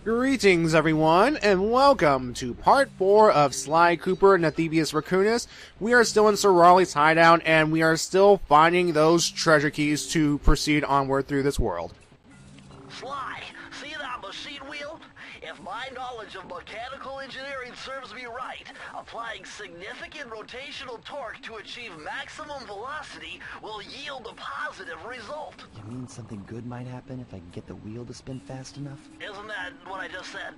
Greetings everyone, and welcome to part 4 of Sly Cooper and the Thievius Raccoonus. We are still in Sir Raleigh's hideout, and we are still finding those treasure keys to proceed onward through this world. Sly, see that machine wheel? If my knowledge of mechanical engineering serves me right, applying significant rotational torque to achieve maximum velocity will yield a positive result. You mean something good might happen if I can get the wheel to spin fast enough? Isn't that what I just said?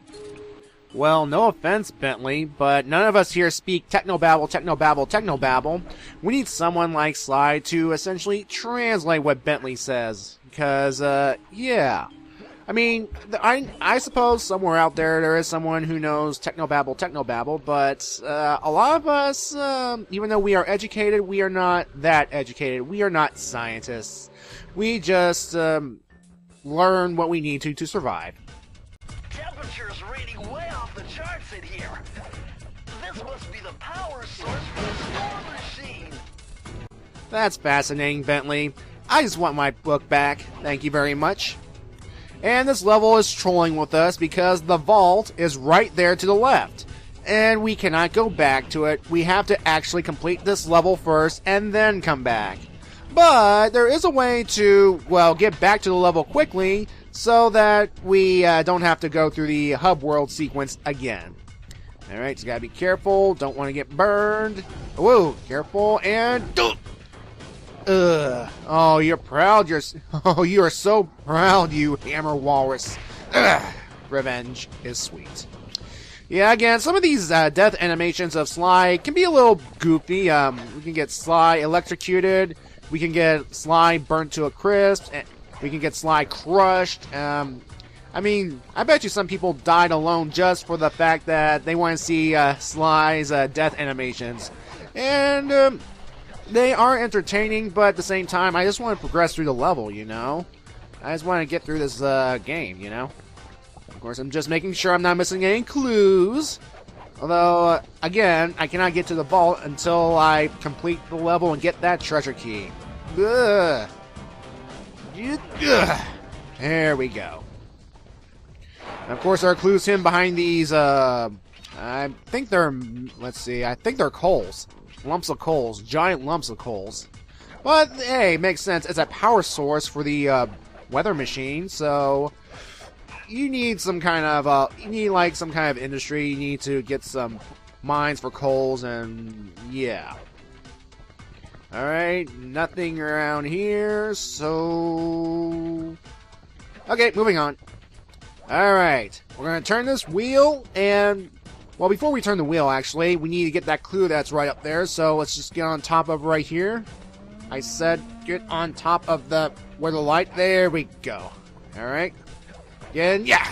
Well, no offense, Bentley, but none of us here speak technobabble. We need someone like Sly to essentially translate what Bentley says. Because, yeah. I mean, I suppose somewhere out there is someone who knows technobabble, but a lot of us, even though we are educated, we are not that educated. We are not scientists. We just learn what we need to survive. Temperature's reading way off the charts in here. This must be the power source for the storm machine. That's fascinating, Bentley. I just want my book back. Thank you very much. And this level is trolling with us because the vault is right there to the left. And we cannot go back to it. We have to actually complete this level first and then come back. But there is a way to, well, get back to the level quickly so that we don't have to go through the hub world sequence again. Alright, so gotta be careful. Don't want to get burned. Whoa, careful and... Oh, you're proud. You are so proud, you hammer walrus. Ugh. Revenge is sweet. Yeah, again, some of these death animations of Sly can be a little goofy. We can get Sly electrocuted. We can get Sly burnt to a crisp. And we can get Sly crushed. I mean, I bet you some people died alone just for the fact that they want to see Sly's death animations. And, they are entertaining, but at the same time, I just want to progress through the level, you know? I just want to get through this game, you know? Of course, I'm just making sure I'm not missing any clues. Although, again, I cannot get to the vault until I complete the level and get that treasure key. Ugh. Ugh. There we go. And of course, there are clues hidden behind these, I think they're, let's see, I think they're coals. Lumps of coals. Giant lumps of coals. But, hey, makes sense. It's a power source for the weather machine, so you need some kind of, you need, like, some kind of industry. You need to get some mines for coals, and, yeah. Alright, nothing around here, so... Okay, moving on. Alright, we're gonna turn this wheel, and... Well, before we turn the wheel, actually, we need to get that clue that's right up there, so let's just get on top of right here. I said get on top of the, where the light, there we go. Alright. Again, yeah!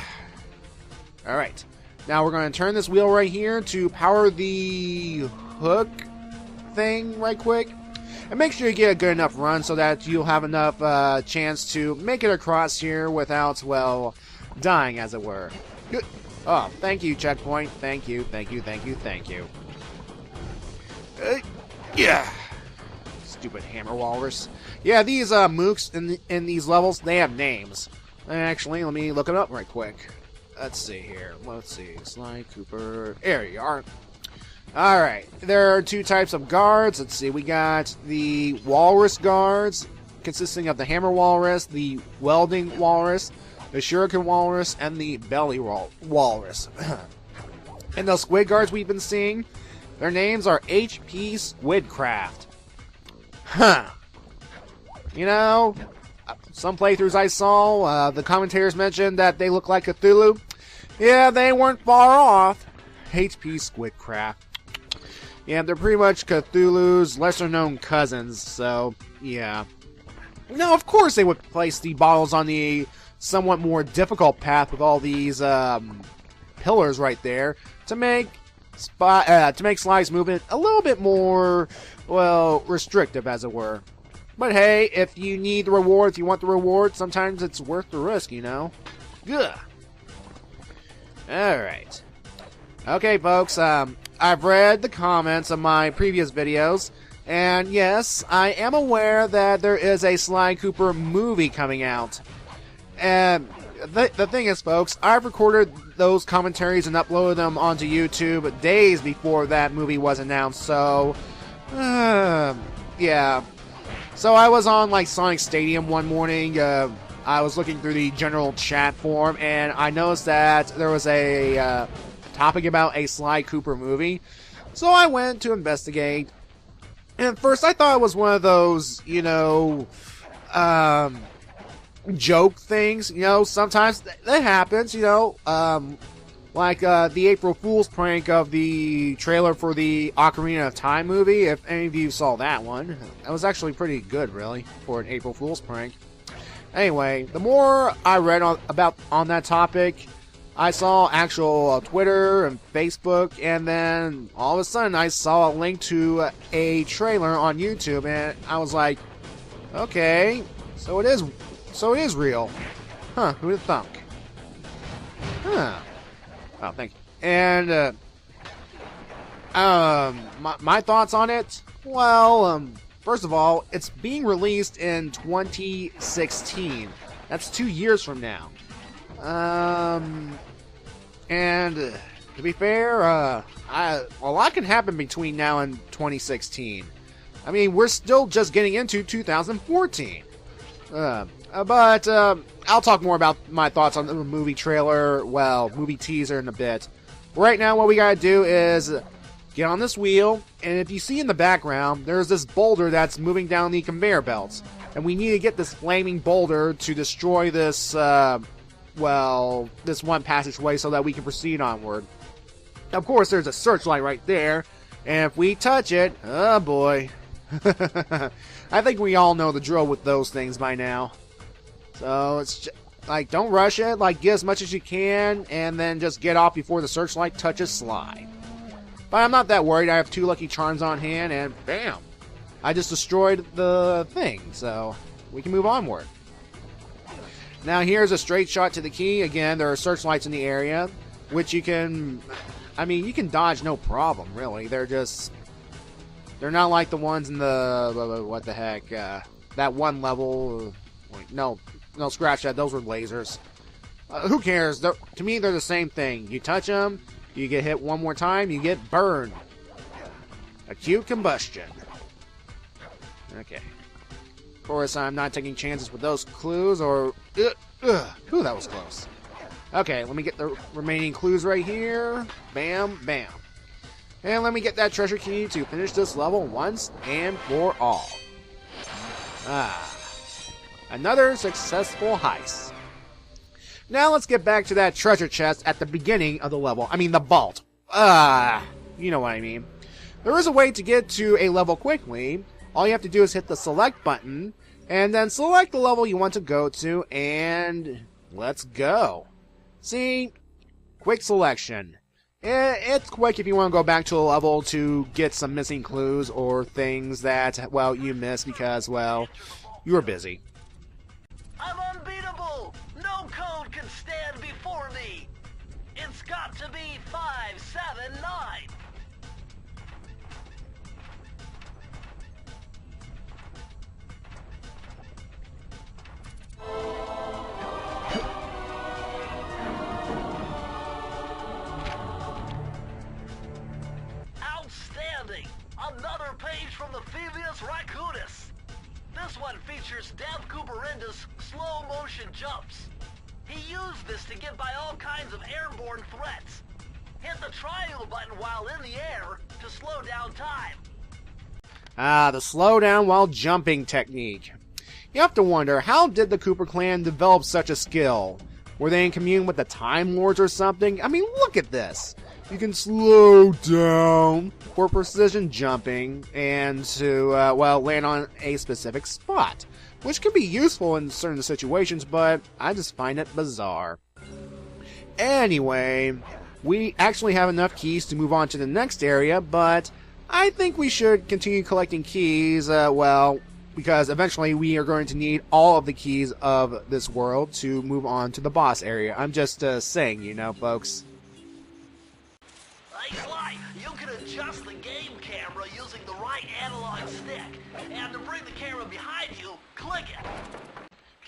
Alright. Now we're going to turn this wheel right here to power the hook thing right quick. And make sure you get a good enough run so that you'll have enough chance to make it across here without, well, dying, as it were. Good. Oh, thank you, checkpoint. Thank you. Yeah. Stupid hammer walrus. Yeah, these mooks in these levels, they have names. Actually, let me look it up right quick. Let's see here. Let's see. Sly Cooper. There you are. Alright. There are two types of guards. Let's see. We got the walrus guards, consisting of the hammer walrus, the welding walrus, the shuriken walrus, and the belly walrus. And those squid guards we've been seeing, their names are HP Squidcraft. Huh. You know, some playthroughs I saw, the commentators mentioned that they look like Cthulhu. Yeah, they weren't far off. HP Squidcraft. Yeah, they're pretty much Cthulhu's lesser-known cousins, so, yeah. Now, of course they would place the bottles on the somewhat more difficult path with all these pillars right there to make Sly's movement a little bit more, well, restrictive, as it were. But hey, if you need the reward, if you want the reward, sometimes it's worth the risk, you know? Ugh. Alright. Okay, folks, I've read the comments of my previous videos, and yes, I am aware that there is a Sly Cooper movie coming out. the thing is, folks, I've recorded those commentaries and uploaded them onto YouTube days before that movie was announced, so, yeah. So I was on, like, Sonic Stadium one morning, I was looking through the general chat forum, and I noticed that there was a, topic about a Sly Cooper movie, so I went to investigate, and at first I thought it was one of those, you know, joke things, you know, sometimes that happens, you know, like the April Fool's prank of the trailer for the Ocarina of Time movie, if any of you saw that one. That was actually pretty good, really, for an April Fool's prank. Anyway, the more I read on that topic, I saw actual Twitter and Facebook, and then all of a sudden I saw a link to a trailer on YouTube, and I was like, okay, so it is real. Huh, who'd have thunk? Huh. Oh, thank you. And, my thoughts on it? Well, first of all, it's being released in 2016. That's 2 years from now. And, to be fair, a lot can happen between now and 2016. I mean, we're still just getting into 2014. But I'll talk more about my thoughts on the movie trailer, well, movie teaser in a bit. Right now, what we gotta do is get on this wheel, and if you see in the background, there's this boulder that's moving down the conveyor belts. And we need to get this flaming boulder to destroy this, well, this one passageway so that we can proceed onward. Of course, there's a searchlight right there, and if we touch it, oh boy. I think we all know the drill with those things by now. So, it's just, like, don't rush it, like, get as much as you can, and then just get off before the searchlight touches Sly. But I'm not that worried, I have 2 lucky charms on hand, and bam! I just destroyed the thing, so we can move onward. Now here's a straight shot to the key. Again, there are searchlights in the area, which you can, I mean, you can dodge no problem, really. They're not like the ones in the, what the heck, that one level, wait, no, scratch that, those were lasers. Who cares? To me, they're the same thing. You touch them, you get hit one more time, you get burned. Acute combustion. Okay. Of course, I'm not taking chances with those clues, or... Ooh, that was close. Okay, let me get the remaining clues right here. Bam, bam. And let me get that treasure key to finish this level once and for all. Another successful heist. Now let's get back to that treasure chest at the beginning of the level. I mean, the vault. You know what I mean. There is a way to get to a level quickly. All you have to do is hit the select button, and then select the level you want to go to, and let's go. See? Quick selection. It's quick if you want to go back to a level to get some missing clues or things that, well, you missed because, well, you were busy. I'm unbeatable! No code can stand before me! It's got to be 579! Outstanding! Another page from the Thievius Raccoonus! This one features Dev Cooperinda's slow-motion jumps. He used this to get by all kinds of airborne threats. Hit the triangle button while in the air to slow down time. The slow down while jumping technique. You have to wonder, how did the Cooper clan develop such a skill? Were they in commune with the Time Lords or something? I mean, look at this. You can slow down for precision jumping and to, well, land on a specific spot, which can be useful in certain situations, but I just find it bizarre. Anyway, we actually have enough keys to move on to the next area, but I think we should continue collecting keys, well, because eventually we are going to need all of the keys of this world to move on to the boss area. I'm just saying, you know, folks. Hey, Sly, you can adjust the game camera using the right analog stick. And to bring the camera behind you, click it.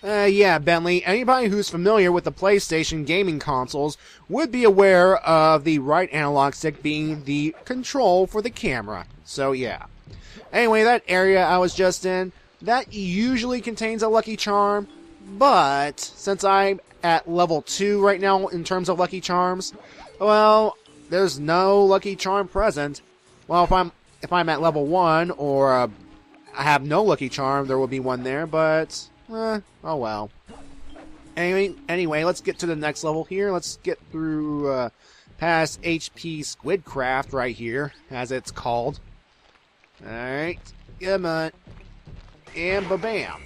Yeah, Bentley, anybody who's familiar with the PlayStation gaming consoles would be aware of the right analog stick being the control for the camera. So, yeah. Anyway, that area I was just in, that usually contains a Lucky Charm, but since I'm at level 2 right now in terms of Lucky Charms, well, there's no Lucky Charm present. Well, if I'm at level 1 or I have no Lucky Charm, there will be one there, but oh well. Anyway, let's get to the next level here. Let's get through past HP Squidcraft right here, as it's called. Alright, come on. And ba-bam.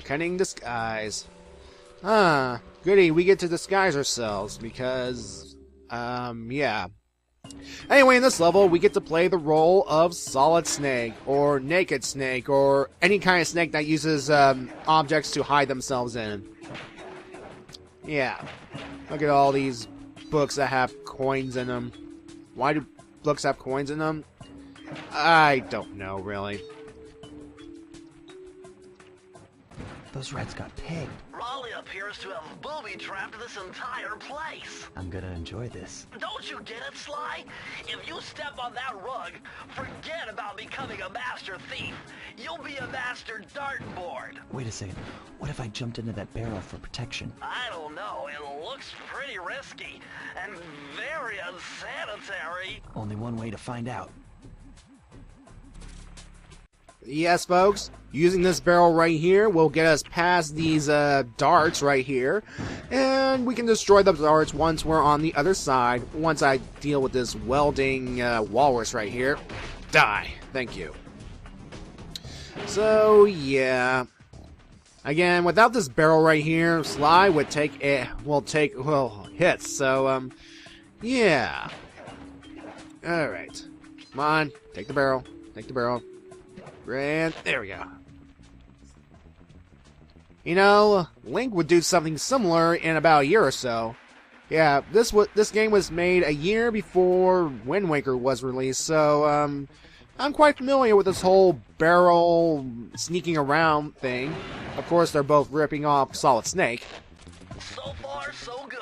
Cunning disguise. Goody, we get to disguise ourselves because, yeah. Anyway, in this level, we get to play the role of Solid Snake, or Naked Snake, or any kind of snake that uses objects to hide themselves in. Yeah. Look at all these books that have coins in them. Why do books have coins in them? I don't know, really. Those rats got pegged. Raleigh appears to have booby-trapped this entire place. I'm gonna enjoy this. Don't you get it, Sly? If you step on that rug, forget about becoming a master thief. You'll be a master dartboard. Wait a second. What if I jumped into that barrel for protection? I don't know. It looks pretty risky and very unsanitary. Only one way to find out. Yes, folks, using this barrel right here will get us past these darts right here, and we can destroy the darts once we're on the other side. Once I deal with this welding walrus right here. Die. Thank you. So, yeah. Again, without this barrel right here, Sly would take hits. So, yeah. Alright. Come on, take the barrel. Take the barrel. And there we go. You know, Link would do something similar in about a year or so. Yeah, this game was made a year before Wind Waker was released, so I'm quite familiar with this whole barrel sneaking around thing. Of course, they're both ripping off Solid Snake. So far, so good.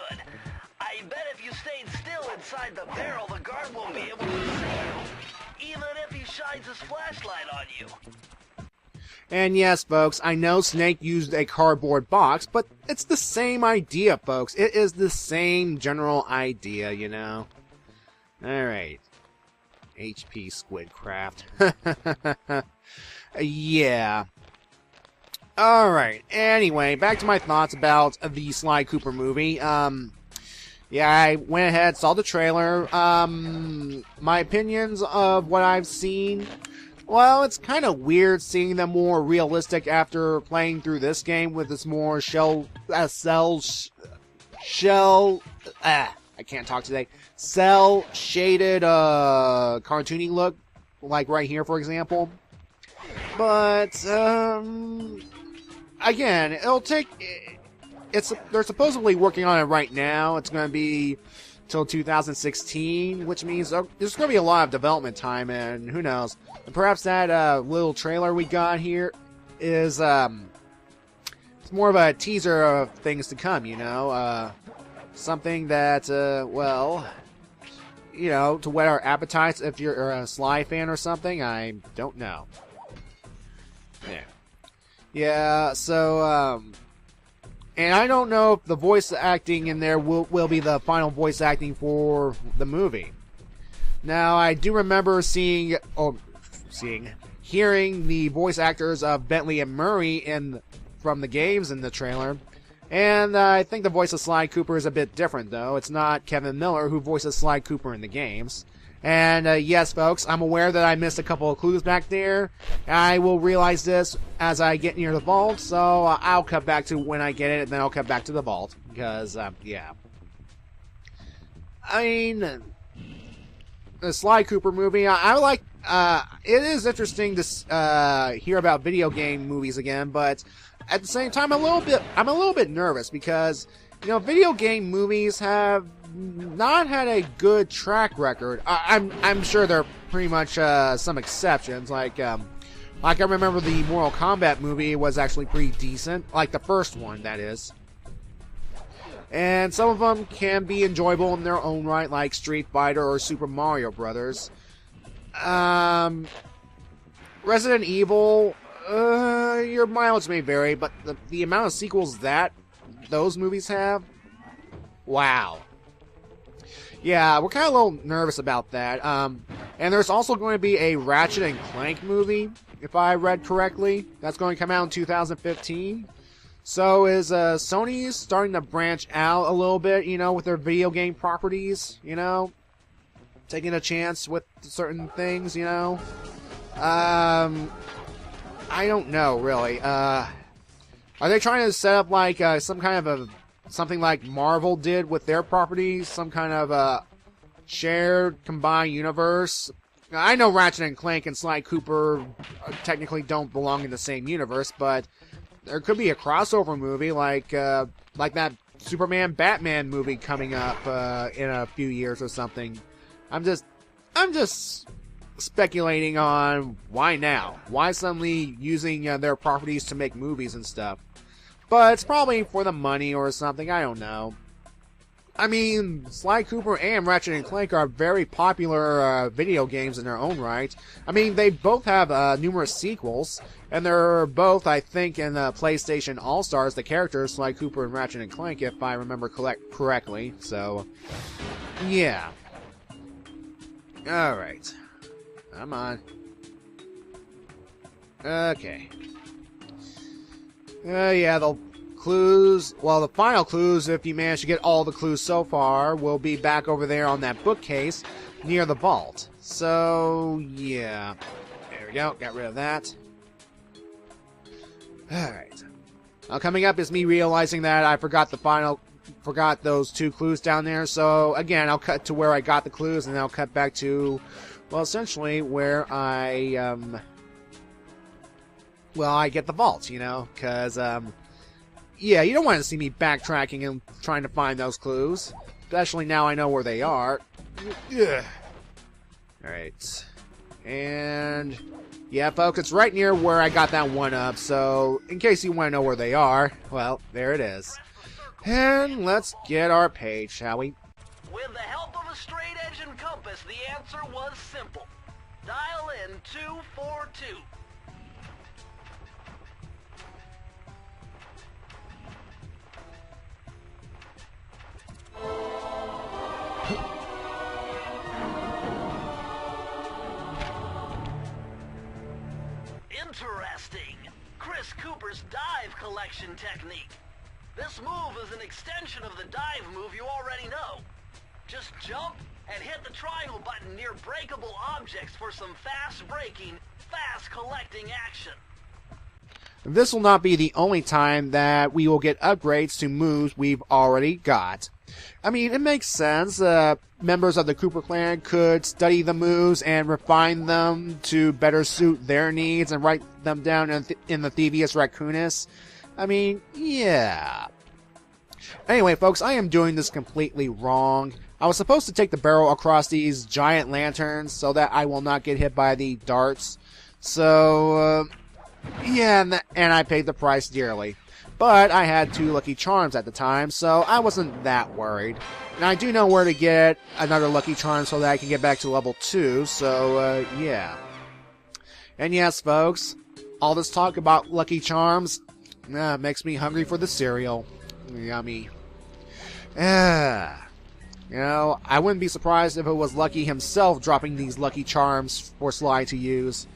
I bet if you stayed still inside the barrel, the guard won't be able to see you, even if he shines his flashlight on you. And yes, folks, I know Snake used a cardboard box, but it's the same idea, folks. It is the same general idea, you know. Alright. HP Squidcraft. Yeah. Alright, anyway, back to my thoughts about the Sly Cooper movie. Yeah, I went ahead, saw the trailer. My opinions of what I've seen... Well, it's kind of weird seeing them more realistic after playing through this game with this more I can't talk today. Cell-shaded, cartoony look, like right here, for example. But, again, it'll take... They're supposedly working on it right now. It's going to be till 2016, which means there's going to be a lot of development time, and who knows. And perhaps that little trailer we got here is it's more of a teaser of things to come, you know. Something that, well, you know, to whet our appetites if you're a Sly fan or something. I don't know. Yeah. Yeah, so, and I don't know if the voice acting in there will be the final voice acting for the movie. Now, I do remember hearing the voice actors of Bentley and Murray from the games in the trailer. And I think the voice of Sly Cooper is a bit different, though. It's not Kevin Miller who voices Sly Cooper in the games. And yes, folks, I'm aware that I missed a couple of clues back there. I will realize this as I get near the vault, so I'll cut back to when I get it, and then I'll cut back to the vault. Because, yeah. I mean, the Sly Cooper movie, I like... it is interesting to hear about video game movies again, but at the same time, I'm a little bit nervous because, you know, video game movies have not had a good track record. I'm sure there are pretty much some exceptions, like Like, I remember the Mortal Kombat movie was actually pretty decent. Like, the first one, that is. And some of them can be enjoyable in their own right, like Street Fighter or Super Mario Brothers. Resident Evil, your mileage may vary, but the amount of sequels that those movies have, wow. Yeah, we're kind of a little nervous about that. And there's also going to be a Ratchet and Clank movie, if I read correctly. That's going to come out in 2015. So is Sony starting to branch out a little bit, you know, with their video game properties, you know? Taking a chance with certain things, you know? I don't know, really. Are they trying to set up, like, some kind of something like Marvel did with their properties? Some kind of a shared, combined universe? I know Ratchet and Clank and Sly Cooper technically don't belong in the same universe, but there could be a crossover movie like that Superman-Batman movie coming up in a few years or something. I'm just speculating on why now. Why suddenly using their properties to make movies and stuff. But it's probably for the money or something, I don't know. I mean, Sly Cooper and Ratchet and Clank are very popular video games in their own right. I mean, they both have numerous sequels, and they're both, I think, in PlayStation All-Stars, the characters, Sly Cooper and Ratchet and Clank, if I remember correctly. So, yeah. Alright. Come on. Okay. Yeah, the clues, well, the final clues, if you manage to get all the clues so far, will be back over there on that bookcase near the vault. So, yeah. There we go, got rid of that. Alright. Now, coming up is me realizing that I forgot those 2 clues down there, so, again, I'll cut to where I got the clues, and then I'll cut back to, well, essentially, where I get the vault, you know, because, yeah, you don't want to see me backtracking and trying to find those clues. Especially now I know where they are. Ugh. Alright. And yeah, folks, it's right near where I got that one up. So, in case you want to know where they are, well, there it is. And let's get our page, shall we? With the help of a straight edge and compass, the answer was simple. Dial in 242. Interesting. Chris Cooper's dive collection technique. This move is an extension of the dive move you already know. Just jump and hit the triangle button near breakable objects for some fast braking, fast collecting action. This will not be the only time that we will get upgrades to moves we've already got. I mean, it makes sense. Members of the Cooper clan could study the moves and refine them to better suit their needs and write them down in the Thievius Raccoonus. I mean, yeah. Anyway, folks, I am doing this completely wrong. I was supposed to take the barrel across these giant lanterns so that I will not get hit by the darts. So, yeah, and I paid the price dearly. But I had 2 lucky charms at the time, so I wasn't that worried. And I do know where to get another lucky charm so that I can get back to level 2, so, yeah. And yes, folks, all this talk about lucky charms makes me hungry for the cereal. Yummy. You know, I wouldn't be surprised if it was Lucky himself dropping these lucky charms for Sly to use.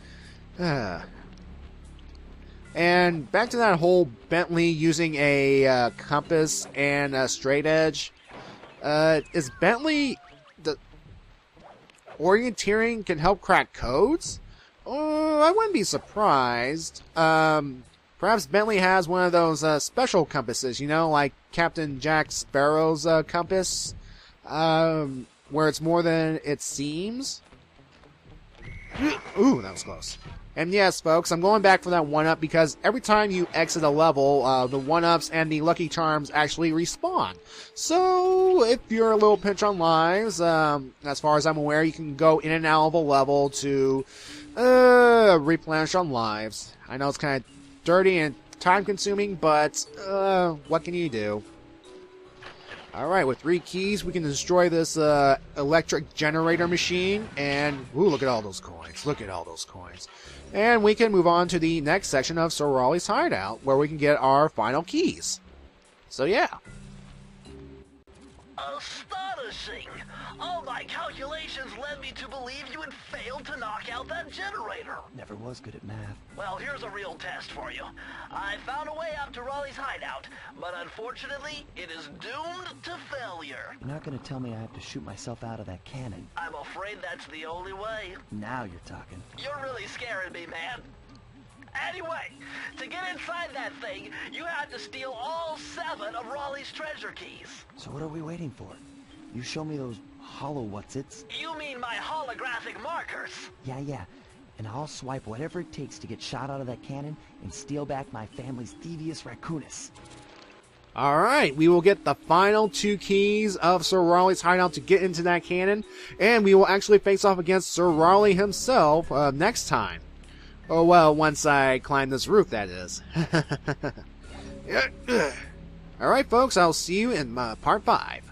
And back to that whole Bentley using a compass and a straight edge. Is Bentley... the orienteering can help crack codes? I wouldn't be surprised. Perhaps Bentley has one of those special compasses, you know, like Captain Jack Sparrow's compass, where it's more than it seems. Ooh, that was close. And yes, folks, I'm going back for that 1-up because every time you exit a level, the 1-ups and the Lucky Charms actually respawn. So, if you're a little pinch on lives, as far as I'm aware, you can go in and out of a level to replenish on lives. I know it's kind of dirty and time-consuming, but what can you do? Alright, with 3 keys, we can destroy this electric generator machine, and ooh, look at all those coins. Look at all those coins. And we can move on to the next section of Sir Raleigh's hideout, where we can get our final keys. So yeah. Astonishing! All my calculations led me to believe you had failed to knock out that generator. Never was good at math. Well, here's a real test for you. I found a way up to Raleigh's hideout, but unfortunately, it is doomed to failure. You're not gonna tell me I have to shoot myself out of that cannon. I'm afraid that's the only way. Now you're talking. You're really scaring me, man. Anyway, to get inside that thing, you had to steal all 7 of Raleigh's treasure keys. So what are we waiting for? You show me those hollow what's-its? You mean my holographic markers? Yeah. And I'll swipe whatever it takes to get shot out of that cannon and steal back my family's Thievius Raccoonus. Alright, we will get the final 2 keys of Sir Raleigh's hideout to get into that cannon, and we will actually face off against Sir Raleigh himself next time. Oh, well, once I climb this roof, that is. Alright, folks, I'll see you in part 5.